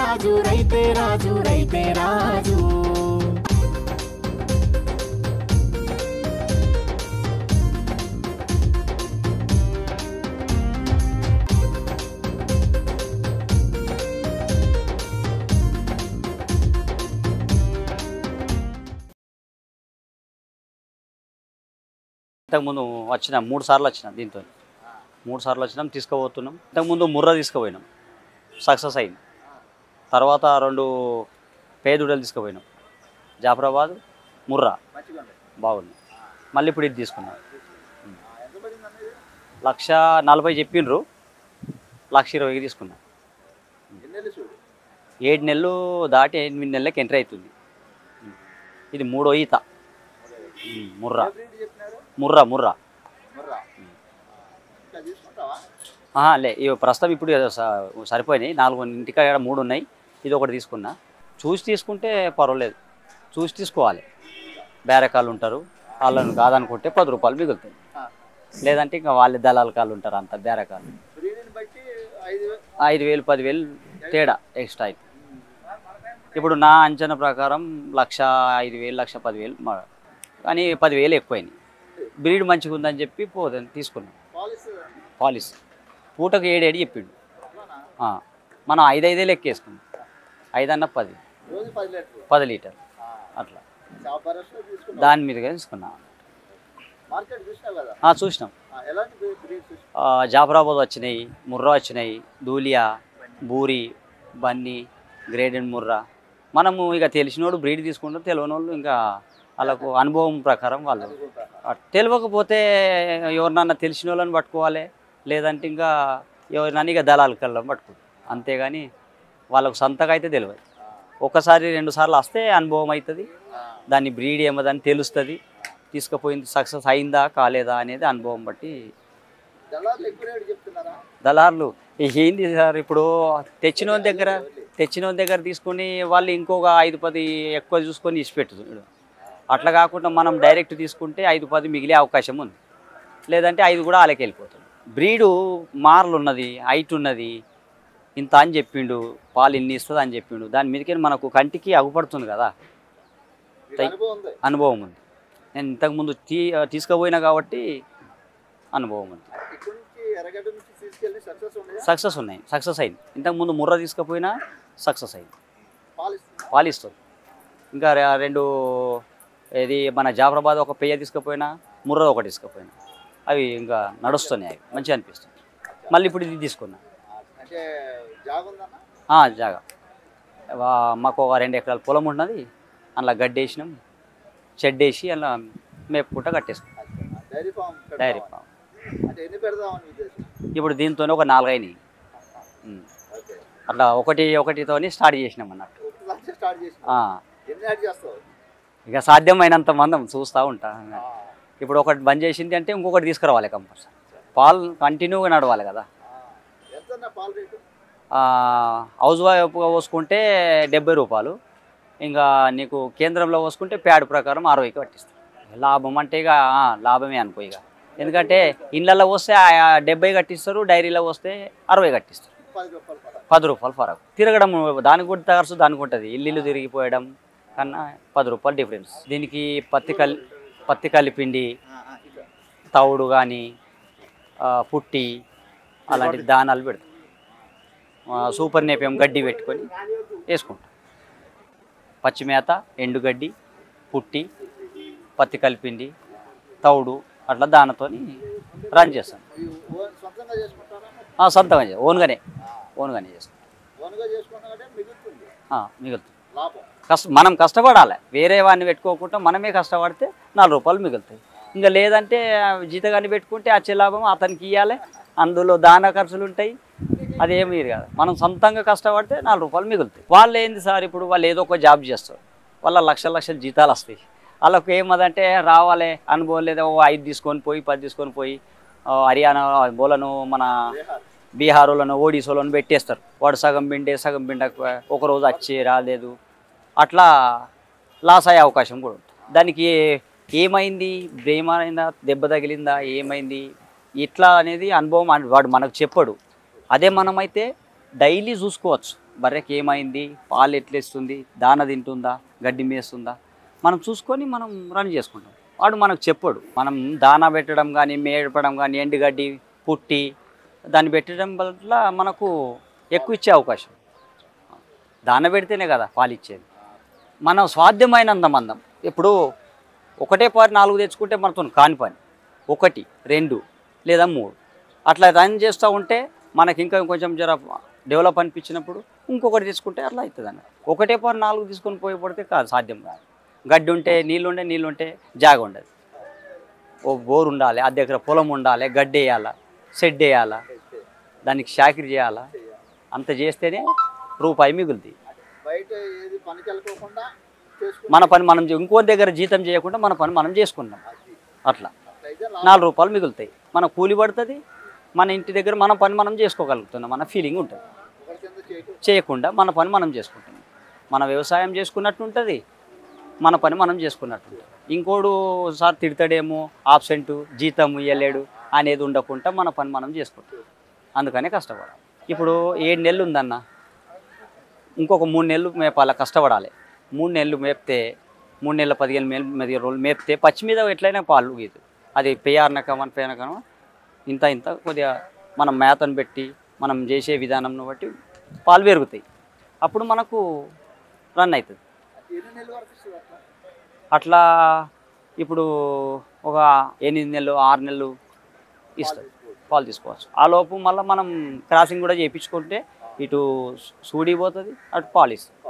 రాజు రైతే రాజు రైతే రాజు. ఇంతకుముందు వచ్చిన 3 సార్లు వచ్చిన దీంతో 3 సార్లు వచ్చినాం తీసుకుపోతున్నాం. ఇంతకుముందు ముర్రా తీసుకుపోయినాం సక్సెస్ అయింది. తర్వాత 2 పేదూడలు తీసుకుపోయినాం జాఫరాబాద్ ముర్రా బాగుంది. మళ్ళీ ఇప్పుడు ఇది తీసుకున్నాం. 1,40,000 చెప్పిండ్రు 1,20,000 తీసుకున్నాం. 7 నెలలు దాటి 8 నెలలకు ఎంట్రీ అవుతుంది. ఇది 3వ ఈత ముర్రా ముర్రా ముర్రా లే ఇవి ప్రస్తుతం ఇప్పుడు సరిపోయినాయి. 4 ఇంటికాడ 3 ఉన్నాయి. ఇది ఒకటి తీసుకున్నా. చూసి తీసుకుంటే పర్వాలేదు, చూసి తీసుకోవాలి. బేరకాలు ఉంటారు, వాళ్ళని కాదనుకుంటే 10 రూపాయలు మిగులుతాయి. లేదంటే ఇంకా వాళ్ళ దళాల కాళ్ళు ఉంటారు, అంత బేరకాలు 5,000 10,000 తేడా ఎక్స్ట్రా అయితే. ఇప్పుడు నా అంచనా ప్రకారం 1,05,000 1,10,000 కానీ 10,000 ఎక్కువైనాయి. బ్రీడ్ మంచిగా ఉందని చెప్పి తీసుకున్నాం. పాలిస్ పూటకు 7 చెప్పిండు. మనం 5,000 ఎక్కేసుకున్నాం. 5 అన్న 10 లీటర్లు అట్లా దాని మీదుగా తీసుకున్నాం. చూసినాం. జాఫరాబాద్ వచ్చినాయి, ముర్రా వచ్చినాయి, దూలియా, బూరి, బన్నీ, గ్రేడెడ్ ముర్రా. మనము ఇక తెలిసినోడు బ్రీడ్ తీసుకుంటాం, తెలియని వాళ్ళు ఇంకా వాళ్ళకు అనుభవం ప్రకారం వాళ్ళు. తెలియకపోతే ఎవరినన్నా తెలిసిన వాళ్ళని పట్టుకోవాలి, లేదంటే ఇంకా ఎవరినన్నా ఇక దళాలు కళ్ళం పట్టుకోవాలి. అంతేగాని వాళ్ళకు సొంతగా అయితే తెలియదు. 1 2 సార్లు వస్తే అనుభవం అవుతుంది. దాన్ని బ్రీడ్ ఏమదని తెలుస్తుంది. తీసుకుపోయింది సక్సెస్ అయిందా కాలేదా అనేది అనుభవం బట్టి. దళార్లు ఏంది సార్, ఇప్పుడు తెచ్చిన దగ్గర తీసుకొని వాళ్ళు ఇంకొక 5-10 ఎక్కువ చూసుకొని ఇచ్చిపెట్టు. అట్లా కాకుండా మనం డైరెక్ట్ తీసుకుంటే 5-10 మిగిలే అవకాశం ఉంది. లేదంటే 5 కూడా వాళ్ళకి వెళ్ళిపోతుంది. బ్రీడు మార్లు ఉన్నది, హైట్ ఉన్నది, ఇంత అని చెప్పిండు, పాలు ఇన్ని ఇస్తుంది అని చెప్పిండు. దాని మీదకి మనకు కంటికి అగుపడుతుంది కదా, అనుభవం ఉంది. నేను ఇంతకుముందు తీసుకుపోయినా కాబట్టి అనుభవం ఉంది. సక్సెస్ ఉన్నాయి, సక్సెస్ అయింది. ఇంతకుముందు ముర్రా తీసుకుపోయినా సక్సెస్ అయింది, పాలిస్తుంది. ఇంకా 2 ఇది మన జాఫరాబాద్ ఒక పెయ్య తీసుకుపోయినా, ముర్రా ఒకటి తీసుకుపోయినా అవి ఇంకా నడుస్తున్నాయి. అవి మంచిగా అనిపిస్తుంది. మళ్ళీ ఇప్పుడు ఇది తీసుకున్నా. జాగా మాకు ఒక 2 ఎకరాల పొలం ఉన్నది. అందులో గడ్డి వేసినాం, షెడ్ వేసి అలా మేపుకుంటా కట్టేసుకున్నాం. డైరీ ఫామ్ ఇప్పుడు దీంతో ఒక 4 అయినాయి. అట్లా ఒకటితో స్టార్ట్ చేసినాం అన్నట్టు. ఇక సాధ్యమైనంత మందం చూస్తూ ఉంటా. ఇప్పుడు ఒకటి బంద్ చేసింది అంటే ఇంకొకటి తీసుకురావాలి కంపల్సరీ. పాలు కంటిన్యూగా నడవాలి కదా. హౌస్ వైఫ్గా పోసుకుంటే 70 రూపాయలు. ఇంకా నీకు కేంద్రంలో పోసుకుంటే ప్యాడ్ ప్రకారం 60కి పట్టిస్తారు. లాభం అంటే ఇక లాభమే అనుకో. ఇక ఎందుకంటే ఇళ్ళల్లో వస్తే 70 కట్టిస్తారు, డైరీలో వస్తే 60 కట్టిస్తారు. 10 రూపాయలు ఫరక్. తిరగడం దానికి కూడా ఖర్చు దానికి ఉంటుంది. ఇల్లు తిరిగిపోయడం కన్నా 10 రూపాయలు డిఫరెన్స్. దీనికి పత్తి కలిపిండి, తవుడు కానీ పుట్టి అలాంటి దానాలు పెడతాం. సూపర్ నేపేం గడ్డి పెట్టుకొని వేసుకుంటాం. పచ్చిమేత, ఎండుగడ్డి, పుట్టి, పత్తి కలిపిండి, తవుడు అట్లా దానతో రన్ చేస్తాం. సొంతంగా ఓన్గానే చేసుకుంటాం. మిగులుతుంది. మనం కష్టపడాలి, వేరే వాడిని పెట్టుకోకుండా మనమే కష్టపడితే 4 రూపాయలు మిగులుతాయి. ఇంకా లేదంటే జీతగాన్ని పెట్టుకుంటే వచ్చే లాభం అతనికి ఇవ్వాలి, అందులో దానా ఖర్చులు ఉంటాయి. అదేమీ కాదు. మనం సొంతంగా కష్టపడితే 4 రూపాయలు మిగులుతాయి. వాళ్ళు ఏంది సార్, ఇప్పుడు వాళ్ళు ఏదో ఒక జాబ్ చేస్తారు, వాళ్ళ లక్షల జీతాలు వస్తాయి. వాళ్ళకు ఏమదంటే రావాలి అనుభవం లేదా, 5 తీసుకొని పోయి 10 తీసుకొని పోయి హర్యానా బోలను మన బీహార్లను ఒడిశాలను పెట్టేస్తారు. వాడు సగం పిండకు ఒకరోజు వచ్చి రాలేదు, అట్లా లాస్ అయ్యే అవకాశం కూడా ఉంటుంది. దానికి ఏమైంది, ఏమైందా, దెబ్బ తగిలిందా, ఏమైంది ఇట్లా అనేది అనుభవం వాడు మనకు చెప్పడు. అదే మనమైతే డైలీ చూసుకోవచ్చు బర్రెకి ఏమైంది, పాలు ఎట్లేస్తుంది, దాన తింటుందా, గడ్డి మేస్తుందా, మనం చూసుకొని మనం రన్ చేసుకుంటాం. వాడు మనకు చెప్పాడు. మనం దానా పెట్టడం కానీ, మేపడం కానీ, ఎండుగడ్డి పుట్టి దాన్ని పెట్టడం వల్ల మనకు ఎక్కువ ఇచ్చే అవకాశం. దాన పెడితేనే కదా పాలు ఇచ్చేది. మనం సాధ్యమైనంత మందం ఇప్పుడు 1.4 తెచ్చుకుంటే మనతో కాని పని 1, 2 లేదా 3 అట్లా రన్ చేస్తూ ఉంటే మనకి ఇంకా కొంచెం జర డెవలప్ అనిపించినప్పుడు ఇంకొకటి తీసుకుంటే అట్లా అవుతుంది అన్న. 1.4 తీసుకొని పోయి పడితే కాదు, సాధ్యం కాదు. గడ్డి ఉంటే నీళ్ళు ఉంటే జాగ ఉండదు. ఓ బోర్ ఉండాలి, ఆ దగ్గర పొలం ఉండాలి, గడ్డి వేయాలా, షెడ్ వేయాలా, దానికి చాకిరి చేయాలా, అంత చేస్తేనే రూపాయి మిగులుతుంది. మన పని మనం ఇంకో దగ్గర జీతం చేయకుండా మన పని మనం చేసుకున్నాం, అట్లా 4 రూపాయలు మిగులుతాయి. మన కూలి పడుతుంది, మన ఇంటి దగ్గర మన పని మనం చేసుకోగలుగుతున్నాం, మన ఫీలింగ్ ఉంటుంది. చేయకుండా మన పని మనం చేసుకుంటున్నాం, మన వ్యవసాయం చేసుకున్నట్టు ఉంటుంది, మన పని మనం చేసుకున్నట్టు ఉంటుంది. ఇంకోడు సార్ తిడతాడేమో, ఆబ్సెంట్, జీతం ఇవ్వలేడు అనేది ఉండకుండా మన పని మనం చేసుకుంటాం. అందుకనే కష్టపడాలి. ఇప్పుడు 7 నెలలు ఉందన్న, ఇంకొక 3 నెలలు మేపాల కష్టపడాలి. 3 నెలలు మేపితే 3 నెలల 15 రోజులు మేపితే పచ్చి మీద ఎట్లయినా పాలు గీదు. అది పేయారనకం ఇంత కొద్దిగా మనం మేతను పెట్టి మనం చేసే విధానంను బట్టి పాలు పెరుగుతాయి. అప్పుడు మనకు రన్ అవుతుంది. అట్లా ఇప్పుడు ఒక 8 నెలలు 6 నెలలు ఇస్తుంది పాలు తీసుకోవచ్చు. ఆ లోపు మళ్ళీ మనం క్రాసింగ్ కూడా చేయించుకుంటే ఇటు సూడి పోతుంది, అటు పాలు ఇస్తుంది.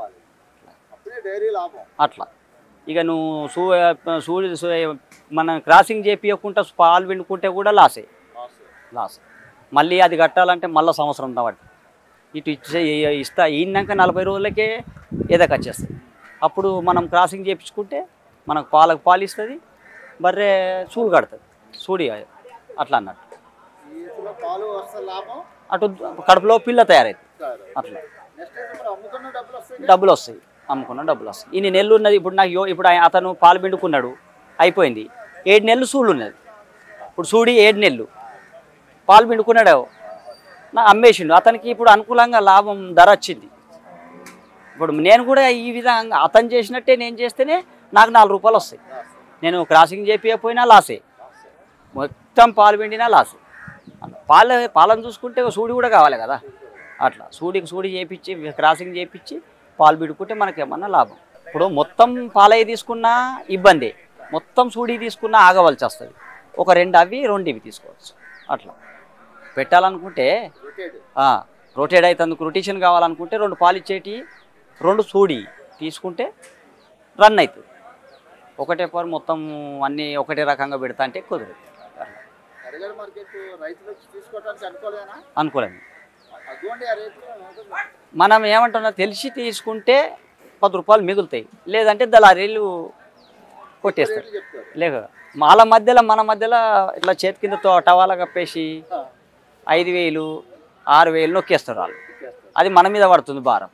అట్లా ఇక నువ్వు సూడి మనం క్రాసింగ్ చేయించకుండా పాలు పిండుకుంటే కూడా లాస్. మళ్ళీ అది కట్టాలంటే మళ్ళీ సంవత్సరం కాబట్టి ఇటు ఇస్తా ఈనాక 40 రోజులకే ఎదకొచ్చేస్తుంది. అప్పుడు మనం క్రాసింగ్ చేయించుకుంటే మనకు పాలు ఇస్తుంది, బర్రె సూడు కడుతుంది, సూడి అట్లా అన్నట్టు. అటు కడుపులో పిల్ల తయారవుతుంది. అట్లా డబ్బులు వస్తాయి, అమ్ముకున్న డబ్బులు వస్తాయి. ఇన్ని నెలలు ఉన్నది. ఇప్పుడు అతను పాలు పిండుకున్నాడు, అయిపోయింది. 7 నెలలు సూళ్ళు ఉన్నది. ఇప్పుడు సూడి 7 నెలలు పాలు పిండుకున్నాడు, అమ్మేసిండు. అతనికి ఇప్పుడు అనుకూలంగా లాభం ధర వచ్చింది. ఇప్పుడు నేను కూడా ఈ విధంగా అతను చేసినట్టే నేను చేస్తేనే నాకు 4 రూపాయలు వస్తాయి. నేను క్రాసింగ్ చేపియకపోయినా లాసే, మొత్తం పాలు పిండినా లాసే. పాలను చూసుకుంటే సూడి కూడా కావాలి కదా. అట్లా సూడి చేపించి క్రాసింగ్ చేపించి పాలు పిండుకుంటే మనకి ఏమన్నా లాభం. ఇప్పుడు మొత్తం పాలయ్య తీసుకున్నా ఇబ్బంది, మొత్తం సూడి తీసుకున్నా ఆగవలసి వస్తుంది. ఒక 2 అవి 2 ఇవి తీసుకోవచ్చు. అట్లా పెట్టాలనుకుంటే రొటేట్ అవుతుంది. రొటేషన్ కావాలనుకుంటే 2 పాలు ఇచ్చేటి 2 సూడి తీసుకుంటే రన్ అవుతుంది. ఒకటే పాలు మొత్తం అన్నీ ఒకటే రకంగా పెడతా అంటే కుదరదు. అనుకోలేదు. మనం ఏమంటున్నా తెలిసి తీసుకుంటే 10 రూపాయలు మిగులుతాయి, లేదంటే దళారీలు కొట్టేస్తారు. లేక మన మధ్యలో ఇట్లా చేతి కింద టవాలా కప్పేసి 5,000 6,000 నొక్కేస్తారు వాళ్ళు. అది మన మీద పడుతుంది భారం.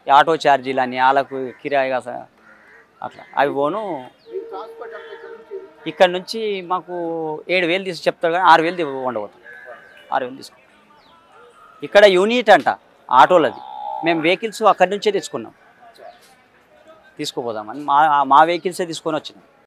ఆటో ఛార్జీలు అని వాళ్ళకు కిరాయిగా అట్లా అవి పోను. ఇక్కడ నుంచి మాకు 7,000 తీసి చెప్తాడు, కానీ 6,000 ఉండబోతుంది. 6,000 తీసుకుంటాం. ఇక్కడ యూనిట్ అంట ఆటోలది. మేము వెహికల్స్ అక్కడి నుంచే తెచ్చుకున్నాం, తీసుకుపోదామని మా వెహికల్సే తీసుకొని వచ్చినాం.